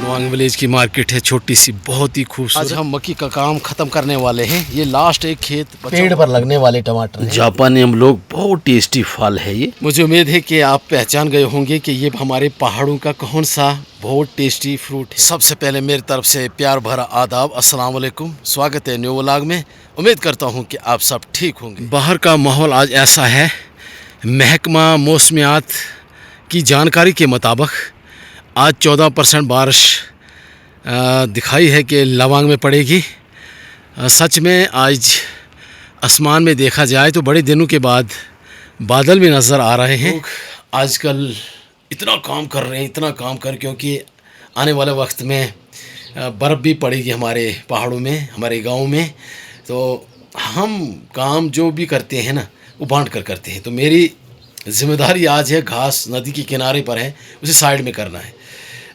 Luong village की market है, छोटी सी, बहुत ही खूबसूरत। आज हम मक्की का काम खत्म करने वाले हैं। ये लास्ट एक खेत पेड़ पर लगने वाले टमाटर हैं। जापानी हम लोग, बहुत टेस्टी फल है ये। मुझे उम्मीद है कि आप पहचान गए होंगे कि ये हमारे पहाड़ों का कौन सा बहुत टेस्टी फ्रूट है। सबसे पहले मेरी तरफ से प्यार भरा आदाब, अस्सलाम वालेकुम। स्वागत है न्यू व्लॉग में। उम्मीद करता हूँ कि आप सब ठीक होंगे। बाहर का माहौल आज ऐसा है, महकमा मौसमियात की जानकारी के मुताबिक आज 14% बारिश दिखाई है कि लवांग में पड़ेगी। सच में आज आसमान में देखा जाए तो बड़े दिनों के बाद बादल भी नज़र आ रहे हैं। आजकल इतना काम कर रहे हैं, इतना काम कर, क्योंकि आने वाले वक्त में बर्फ़ भी पड़ेगी हमारे पहाड़ों में, हमारे गाँव में। तो हम काम जो भी करते हैं ना, वो बांट कर करते हैं। तो मेरी ज़िम्मेदारी आज है, घास नदी के किनारे पर है, उसे साइड में करना है,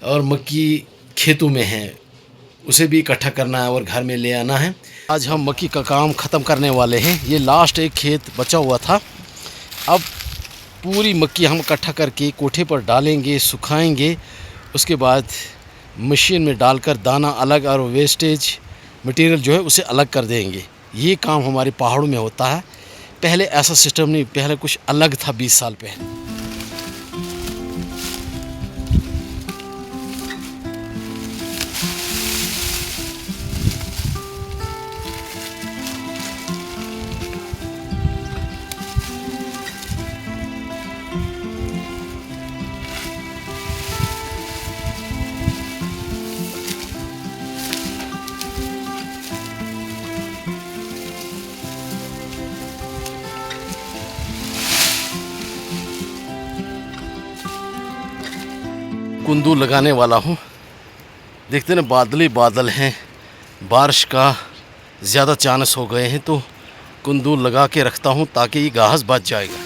और मक्की खेतों में है, उसे भी इकट्ठा करना है और घर में ले आना है। आज हम मक्की का काम ख़त्म करने वाले हैं। ये लास्ट एक खेत बचा हुआ था। अब पूरी मक्की हम इकट्ठा करके कोठे पर डालेंगे, सुखाएंगे। उसके बाद मशीन में डालकर दाना अलग और वेस्टेज मटेरियल जो है उसे अलग कर देंगे। ये काम हमारे पहाड़ों में होता है। पहले ऐसा सिस्टम नहीं, पहले कुछ अलग था 20 साल पहले। कुंदू लगाने वाला हूँ। देखते ना, बादल ही बादल हैं, बारिश का ज़्यादा चांस हो गए हैं, तो कुंदू लगा के रखता हूँ ताकि ये घास बच जाएगा।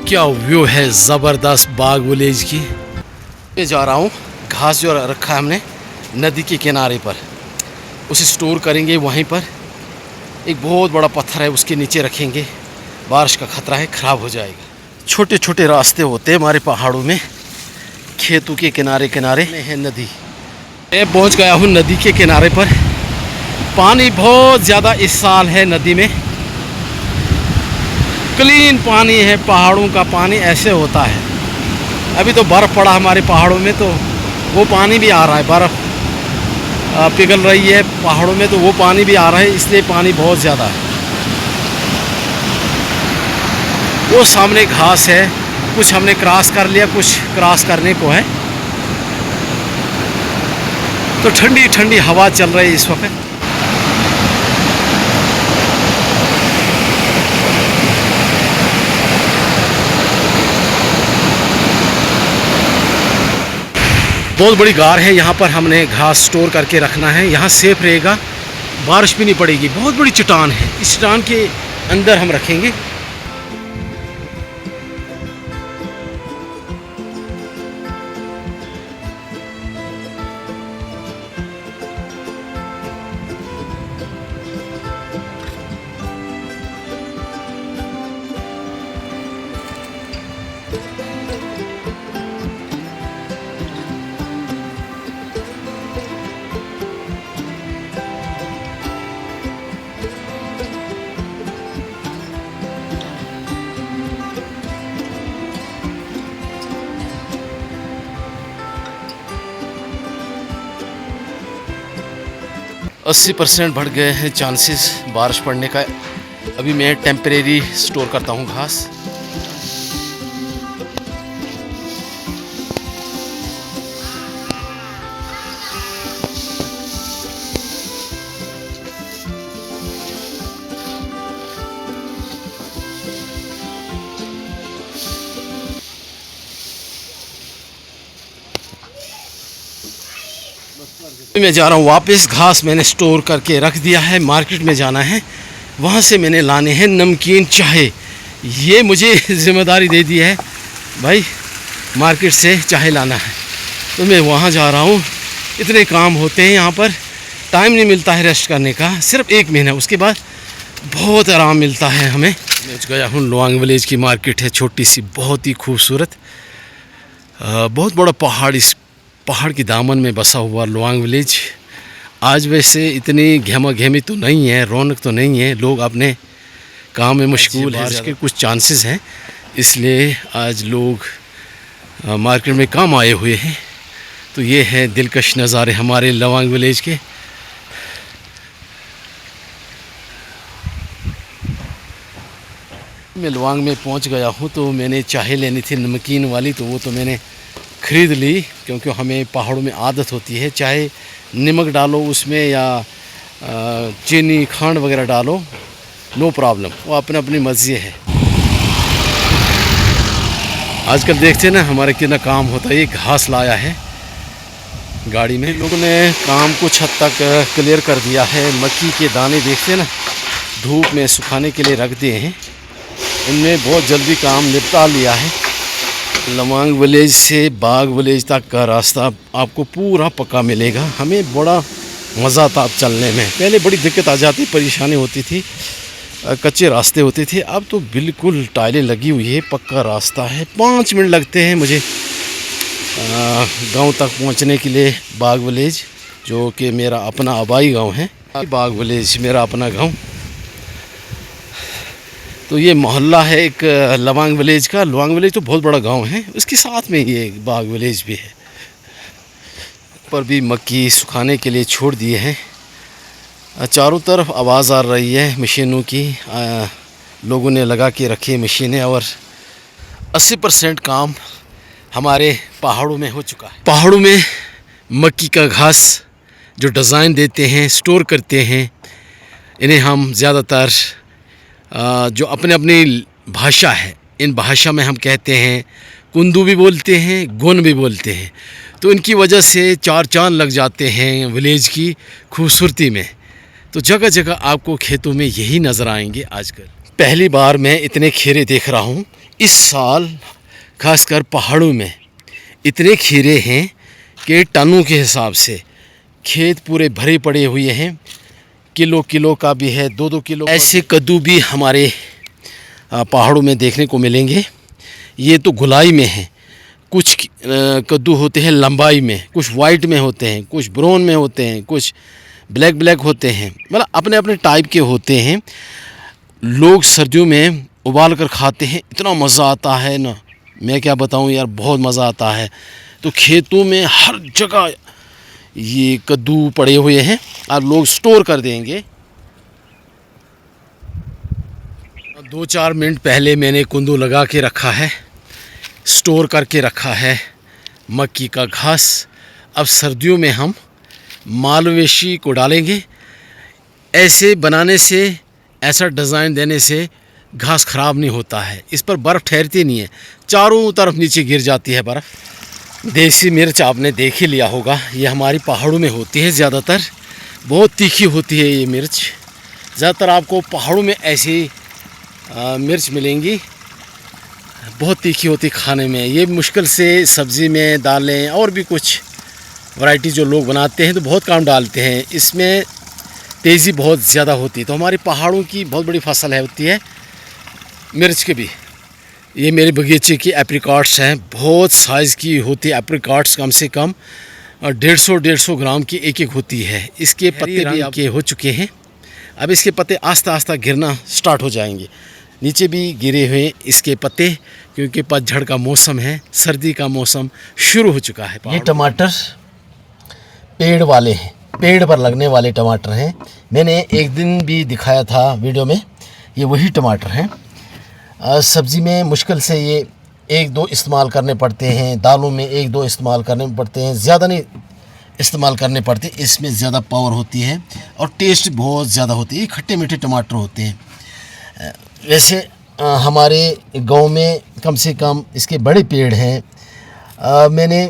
क्या व्यू है ज़बरदस्त बाग विलेज की। मैं जा रहा हूँ, घास जो रखा है हमने नदी के किनारे पर, उसे स्टोर करेंगे वहीं पर। एक बहुत बड़ा पत्थर है, उसके नीचे रखेंगे। बारिश का ख़तरा है, ख़राब हो जाएगा। छोटे छोटे रास्ते होते हैं हमारे पहाड़ों में, खेतों के किनारे किनारे है नदी। मैं पहुँच गया हूँ नदी के किनारे पर। पानी बहुत ज़्यादा इस साल है नदी में, क्लीन पानी है। पहाड़ों का पानी ऐसे होता है। अभी तो बर्फ़ पड़ा हमारे पहाड़ों में, तो वो पानी भी आ रहा है। बर्फ़ पिघल रही है पहाड़ों में, तो वो पानी भी आ रहा है, इसलिए पानी बहुत ज़्यादा है। वो सामने घास है, कुछ हमने क्रॉस कर लिया, कुछ क्रॉस करने को है। तो ठंडी ठंडी हवा चल रही है इस वक्त। बहुत बड़ी गार है, यहाँ पर हमने घास स्टोर करके रखना है। यहाँ सेफ रहेगा, बारिश भी नहीं पड़ेगी। बहुत बड़ी चट्टान है, इस चट्टान के अंदर हम रखेंगे। 80% बढ़ गए हैं चांसेस बारिश पड़ने का। अभी मैं टेम्परेरी स्टोर करता हूँ घास। मैं जा रहा हूँ वापस। घास मैंने स्टोर करके रख दिया है, मार्केट में जाना है, वहाँ से मैंने लाने हैं नमकीन चाहे। ये मुझे जिम्मेदारी दे दी है भाई, मार्केट से चाहे लाना है, तो मैं वहाँ जा रहा हूँ। इतने काम होते हैं यहाँ पर, टाइम नहीं मिलता है रेस्ट करने का। सिर्फ 1 महीना, उसके बाद बहुत आराम मिलता है हमें। मैं गया हूँ लोआंग विलेज की मार्केट है, छोटी सी, बहुत ही खूबसूरत, बहुत बड़ा पहाड़, इस पहाड़ की दामन में बसा हुआ लोआंग विलेज। आज वैसे इतनी घेमा घेमी तो नहीं है, रौनक तो नहीं है, लोग अपने काम में मशगूल हैं। बारिश के कुछ चांसेस हैं, इसलिए आज लोग मार्केट में काम आए हुए हैं। तो ये है दिलकश नज़ारे हमारे लोआंग विलेज के। मैं लोआंग में पहुंच गया हूं, तो मैंने चाय लेनी थी नमकीन वाली, तो वो तो मैंने ख़रीद ली, क्योंकि हमें पहाड़ों में आदत होती है, चाहे नमक डालो उसमें या चीनी खांड वगैरह डालो, नो प्रॉब्लम, वो अपने अपनी मर्ज़ी है। आजकल देखते हैं ना हमारे कितना काम होता है। ये घास लाया है गाड़ी में, लोगों ने काम कुछ हद तक क्लियर कर दिया है। मक्की के दाने देखते हैं ना, धूप में सुखाने के लिए रख दिए हैं, इनने बहुत जल्दी काम निपटा लिया है। लोआंग विलेज से बाग विलेज तक का रास्ता आपको पूरा पक्का मिलेगा। हमें बड़ा मज़ा था अब चलने में। पहले बड़ी दिक्कत आ जाती, परेशानी होती थी, कच्चे रास्ते होते थे। अब तो बिल्कुल टाइलें लगी हुई है, पक्का रास्ता है। 5 मिनट लगते हैं मुझे गांव तक पहुंचने के लिए। बाग विलेज, जो कि मेरा अपना आबाई गांव है, बाग विलेज मेरा अपना गांव। तो ये मोहल्ला है एक लोआंग विलेज का। लोआंग विलेज तो बहुत बड़ा गांव है, उसके साथ में ये बाग विलेज भी है। पर भी मक्की सुखाने के लिए छोड़ दिए हैं। चारों तरफ आवाज़ आ रही है मशीनों की, लोगों ने लगा के रखी मशीनें, और 80% काम हमारे पहाड़ों में हो चुका है। पहाड़ों में मक्की का घास जो डिज़ाइन देते हैं, स्टोर करते हैं, इन्हें हम ज़्यादातर जो अपने अपनी भाषा है, इन भाषा में हम कहते हैं, कुंदू भी बोलते हैं, गोन भी बोलते हैं। तो इनकी वजह से 4 चांद लग जाते हैं विलेज की खूबसूरती में। तो जगह जगह आपको खेतों में यही नज़र आएंगे आजकल। पहली बार मैं इतने खीरे देख रहा हूँ इस साल, खासकर पहाड़ों में इतने खीरे हैं कि टनों के हिसाब से खेत पूरे भरे पड़े हुए हैं। किलो किलो का भी है, 2-2 किलो। ऐसे कद्दू भी हमारे पहाड़ों में देखने को मिलेंगे। ये तो गुलाई में है। कुछ कद्दू होते हैं लंबाई में, कुछ वाइट में होते हैं, कुछ ब्राउन में होते हैं, कुछ ब्लैक होते हैं, मतलब अपने अपने टाइप के होते हैं। लोग सर्दियों में उबाल कर खाते हैं, इतना मज़ा आता है ना, मैं क्या बताऊं यार, बहुत मज़ा आता है। तो खेतों में हर जगह ये कद्दू पड़े हुए हैं और लोग स्टोर कर देंगे। 2-4 मिनट पहले मैंने कुंदू लगा के रखा है, स्टोर करके रखा है मक्की का घास। अब सर्दियों में हम मालवेशी को डालेंगे। ऐसे बनाने से, ऐसा डिज़ाइन देने से घास ख़राब नहीं होता है, इस पर बर्फ़ ठहरती नहीं है, चारों तरफ नीचे गिर जाती है बर्फ़। देसी मिर्च आपने देख ही लिया होगा, ये हमारी पहाड़ों में होती है ज़्यादातर, बहुत तीखी होती है ये मिर्च। ज़्यादातर आपको पहाड़ों में ऐसी मिर्च मिलेंगी, बहुत तीखी होती खाने में। ये मुश्किल से सब्ज़ी में डालें, और भी कुछ वैरायटी जो लोग बनाते हैं तो बहुत काम डालते हैं, इसमें तेज़ी बहुत ज़्यादा होती है। तो हमारे पहाड़ों की बहुत बड़ी फसल है होती है मिर्च के भी। ये मेरे बगीचे की एप्रिकॉट्स हैं, बहुत साइज़ की होती है एप्रिकॉट्स, कम से कम 150 ग्राम की एक होती है। इसके पत्ते भी आपके हो चुके हैं, अब इसके पत्ते आस्ता आस्ता गिरना स्टार्ट हो जाएंगे। नीचे भी गिरे हुए इसके पत्ते, क्योंकि पतझड़ का मौसम है, सर्दी का मौसम शुरू हो चुका है। ये टमाटर पेड़ वाले हैं, पेड़ पर लगने वाले टमाटर हैं। मैंने एक दिन भी दिखाया था वीडियो में, ये वही टमाटर हैं। सब्ज़ी में मुश्किल से ये 1-2 इस्तेमाल करने पड़ते हैं, दालों में 1-2 इस्तेमाल करने पड़ते हैं, ज़्यादा नहीं इस्तेमाल करने पड़ते। इसमें ज़्यादा पावर होती है और टेस्ट बहुत ज़्यादा होती है। ये खट्टे मीठे टमाटर होते हैं। वैसे हमारे गांव में कम से कम इसके बड़े पेड़ हैं। मैंने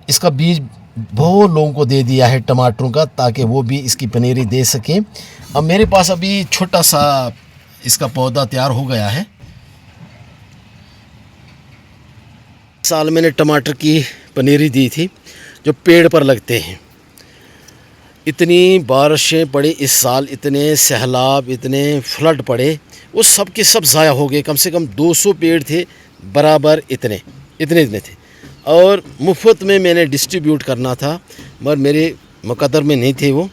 इसका बीज बहुत लोगों को दे दिया है टमाटरों का, ताकि वो भी इसकी पनीरी दे सकें। अब मेरे पास अभी छोटा सा इसका पौधा तैयार हो गया है। साल मैंने टमाटर की पनीरी दी थी जो पेड़ पर लगते हैं। इतनी बारिशें पड़ी इस साल, इतने सैलाब, इतने फ्लड पड़े, वो सब के सब ज़ाया हो गए। कम से कम 200 पेड़ थे बराबर, इतने थे। और मुफ्त में मैंने डिस्ट्रीब्यूट करना था, मगर मेरे मुकद्दर में नहीं थे वो।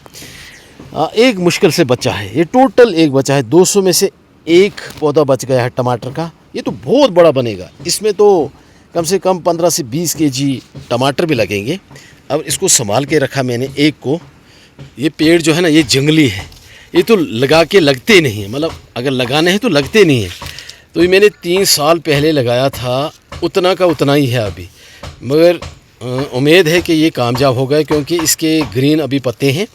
एक मुश्किल से बचा है, ये टोटल एक बचा है। 200 में से एक पौधा बच गया है टमाटर का। ये तो बहुत बड़ा बनेगा, इसमें तो कम से कम 15 से 20 केजी टमाटर भी लगेंगे। अब इसको संभाल के रखा मैंने एक को। ये पेड़ जो है ना, ये जंगली है, ये तो लगा के लगते नहीं है, मतलब अगर लगाने हैं तो लगते नहीं है। तो ये मैंने 3 साल पहले लगाया था, उतना का उतना ही है अभी। मगर उम्मीद है कि ये कामयाब होगा, क्योंकि इसके ग्रीन अभी पत्ते हैं।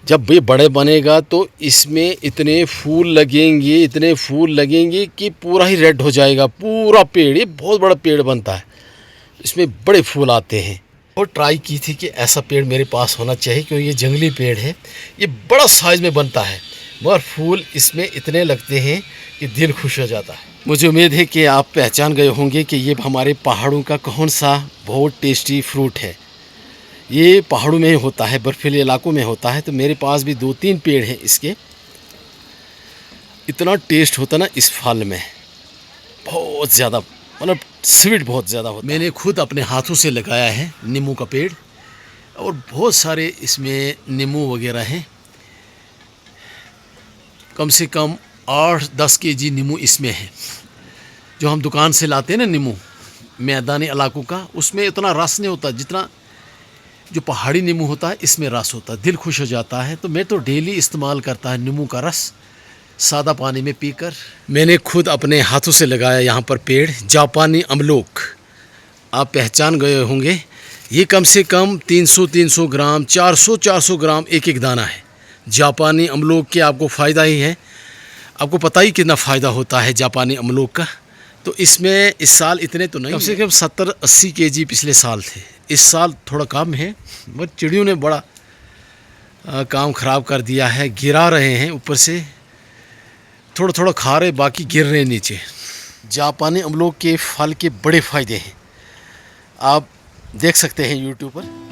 जब ये बड़े बनेगा तो इसमें इतने फूल लगेंगे कि पूरा ही रेड हो जाएगा पूरा पेड़। ये बहुत बड़ा पेड़ बनता है, इसमें बड़े फूल आते हैं। और ट्राई की थी कि ऐसा पेड़ मेरे पास होना चाहिए, क्योंकि ये जंगली पेड़ है, ये बड़ा साइज़ में बनता है, मगर फूल इसमें इतने लगते हैं कि दिल खुश हो जाता है। मुझे उम्मीद है कि आप पहचान गए होंगे कि ये हमारे पहाड़ों का कौन सा बहुत टेस्टी फ्रूट है। ये पहाड़ों में ही होता है, बर्फीले इलाकों में होता है। तो मेरे पास भी 2-3 पेड़ हैं इसके। इतना टेस्ट होता ना इस फल में, बहुत ज़्यादा, मतलब स्वीट बहुत ज़्यादा होता। मैंने खुद अपने हाथों से लगाया है नींबू का पेड़, और बहुत सारे इसमें नींबू वगैरह हैं। कम से कम 8-10 केजी नींबू इसमें है। जो हम दुकान से लाते हैं ना नींबू मैदानी इलाकों का, उसमें इतना रस नहीं होता जितना जो पहाड़ी नींबू होता है, इसमें रस होता है, दिल खुश हो जाता है। तो मैं तो डेली इस्तेमाल करता है नींबू का रस, सादा पानी में पीकर। मैंने खुद अपने हाथों से लगाया यहाँ पर पेड़, जापानी अमलोक। आप पहचान गए होंगे, ये कम से कम 300 ग्राम, 400 ग्राम एक दाना है। जापानी अमलोक के आपको फ़ायदा ही है, आपको पता ही कितना फ़ायदा होता है जापानी अमलोक का। तो इसमें इस साल इतने तो नहीं, कम से कम 70-80 केजी पिछले साल थे। इस साल थोड़ा कम है, मगर चिड़ियों ने बड़ा काम ख़राब कर दिया है। गिरा रहे हैं ऊपर से, थोड़ा खा रहे, बाकी गिर रहे नीचे। जापानी अमलोक के फल के बड़े फ़ायदे हैं, आप देख सकते हैं यूट्यूब पर।